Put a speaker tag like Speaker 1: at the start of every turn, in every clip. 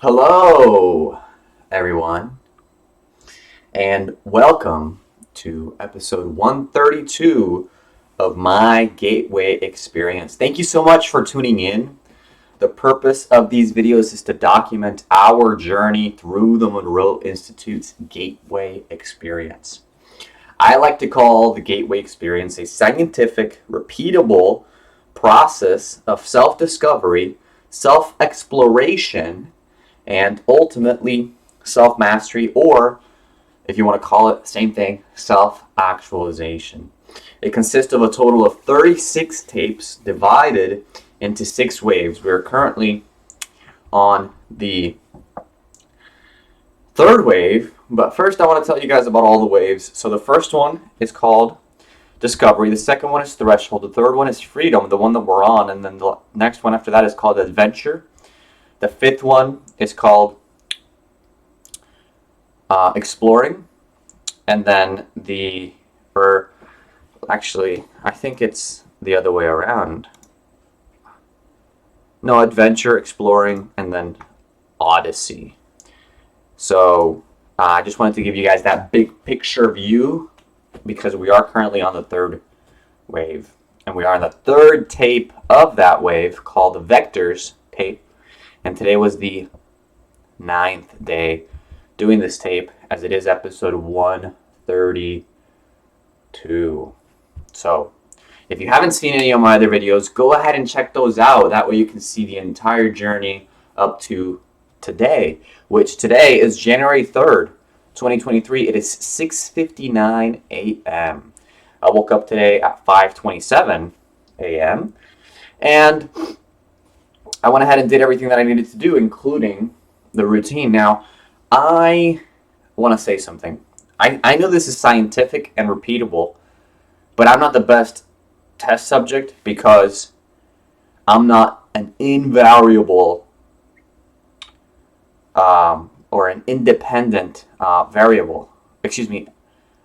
Speaker 1: Hello, everyone, and welcome to episode 132 of my Gateway Experience. Thank you so much for tuning in. The purpose of these videos is to document our journey through the Monroe Institute's Gateway Experience. I like to call the Gateway Experience a scientific, repeatable process of self-discovery, self-exploration, and ultimately self-mastery, or if you want to call it the same thing, self-actualization. It consists of a total of 36 tapes divided into 6 waves. We are currently on the third wave, but first I want to tell you guys about all the waves. So the first one is called Discovery, the second one is Threshold, the third one is Freedom, the one that we're on, and then the next one after that is called Adventure. The fifth one is called Exploring, and then I think it's the other way around. No, Adventure, Exploring, and then Odyssey. So I just wanted to give you guys that big picture view because we are currently on the third wave, and we are on the third tape of that wave called the Vectors tape. And today was the 9th day doing this tape, as it is episode 132. So, if you haven't seen any of my other videos, go ahead and check those out. That way you can see the entire journey up to today, which today is January 3rd, 2023. It is 6:59 a.m. I woke up today at 5:27 a.m. and I went ahead and did everything that I needed to do, including the routine. Now, I want to say something. I know this is scientific and repeatable, but I'm not the best test subject because I'm not an invariable or an independent variable. Excuse me.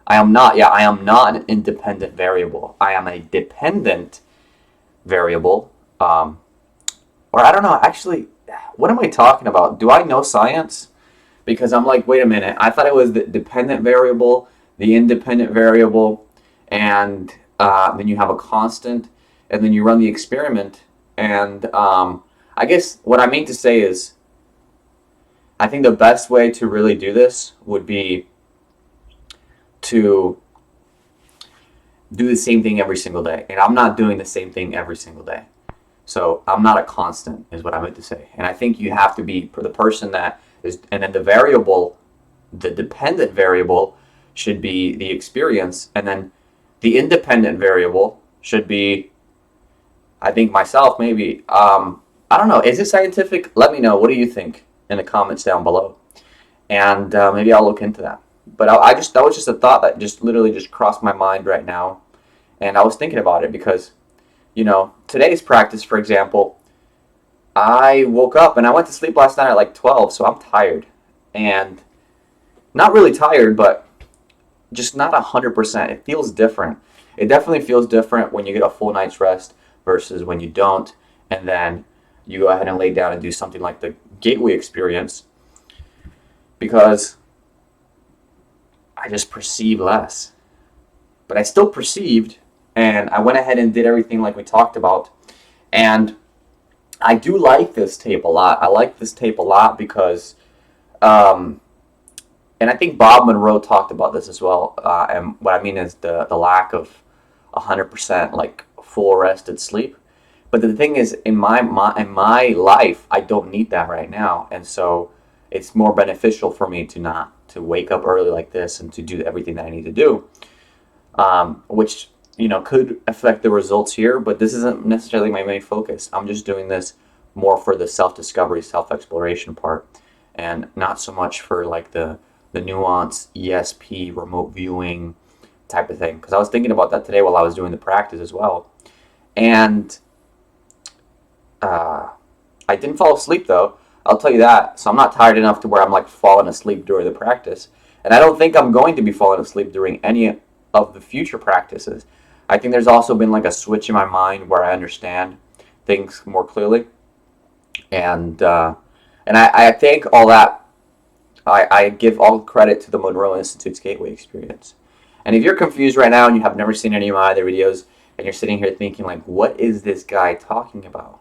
Speaker 1: I am not an independent variable. I am a dependent variable. Or I don't know, actually, what am I talking about? Do I know science? Because I'm like, wait a minute, I thought it was the dependent variable, the independent variable, and then you have a constant, and then you run the experiment. And I guess what I mean to say is, I think the best way to really do this would be to do the same thing every single day. And I'm not doing the same thing every single day. So I'm not a constant, is what I meant to say. And I think you have to be the person that is, and then the variable, the dependent variable should be the experience, and then the independent variable should be, I think myself, maybe. I don't know. Is it scientific? Let me know. What do you think in the comments down below? And maybe I'll look into that. But that was just a thought that just literally just crossed my mind right now. And I was thinking about it because, today's practice, for example, I woke up and I went to sleep last night at like 12, so I'm tired. And not really tired, but just not 100%. It feels different. It definitely feels different when you get a full night's rest versus when you don't, and then you go ahead and lay down and do something like the Gateway Experience, because I just perceive less. But I still perceived, and I went ahead and did everything like we talked about. And I do like this tape a lot. I like this tape a lot because, and I think Bob Monroe talked about this as well. And what I mean is the lack of 100% like full rested sleep. But the thing is, in my life, I don't need that right now, and so it's more beneficial for me to wake up early like this and to do everything that I need to do, which could affect the results here, but this isn't necessarily my main focus. I'm just doing this more for the self-discovery, self-exploration part, and not so much for like the nuanced ESP, remote viewing type of thing. Because I was thinking about that today while I was doing the practice as well. And I didn't fall asleep though, I'll tell you that. So I'm not tired enough to where I'm like falling asleep during the practice. And I don't think I'm going to be falling asleep during any of the future practices. I think there's also been like a switch in my mind where I understand things more clearly. And And I think all that, I give all credit to the Monroe Institute's Gateway experience. And if you're confused right now and you have never seen any of my other videos and you're sitting here thinking like, what is this guy talking about?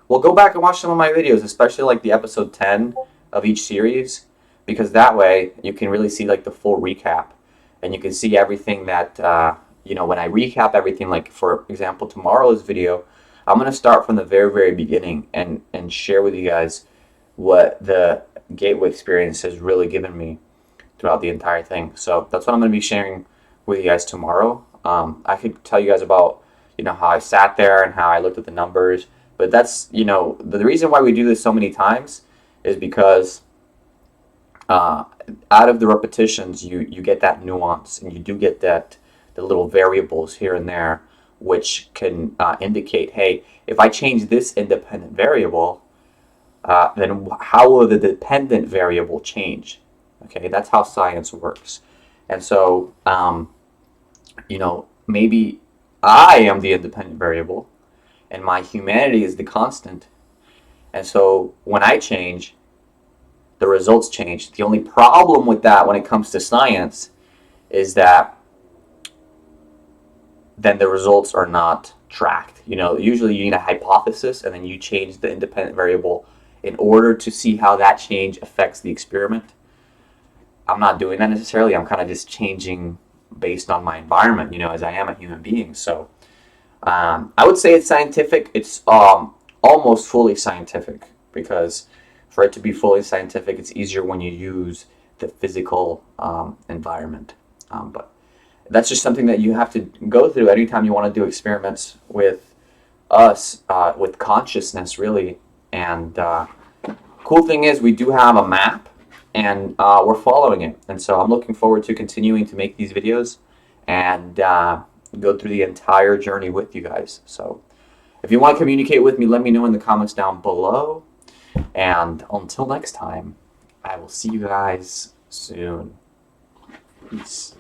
Speaker 1: Well, go back and watch some of my videos, especially like the episode 10 of each series, because that way you can really see like the full recap and you can see everything that, when I recap everything, like for example, tomorrow's video, I'm going to start from the very, very beginning and share with you guys what the Gateway experience has really given me throughout the entire thing. So that's what I'm going to be sharing with you guys tomorrow. I could tell you guys about, how I sat there and how I looked at the numbers, but that's, the reason why we do this so many times is because out of the repetitions, you get that nuance and you do get the little variables here and there, which can indicate, hey, if I change this independent variable, then how will the dependent variable change? Okay, that's how science works. And so, maybe I am the independent variable and my humanity is the constant. And so when I change, the results change. The only problem with that when it comes to science is that then the results are not tracked. Usually you need a hypothesis and then you change the independent variable in order to see how that change affects the experiment. I'm not doing that necessarily. I'm kind of just changing based on my environment, as I am a human being. So I would say it's scientific. It's almost fully scientific because for it to be fully scientific, it's easier when you use the physical environment. But that's just something that you have to go through anytime you want to do experiments with us, with consciousness, really. And cool thing is we do have a map and we're following it. And so I'm looking forward to continuing to make these videos and go through the entire journey with you guys. So if you want to communicate with me, let me know in the comments down below. And until next time, I will see you guys soon. Peace.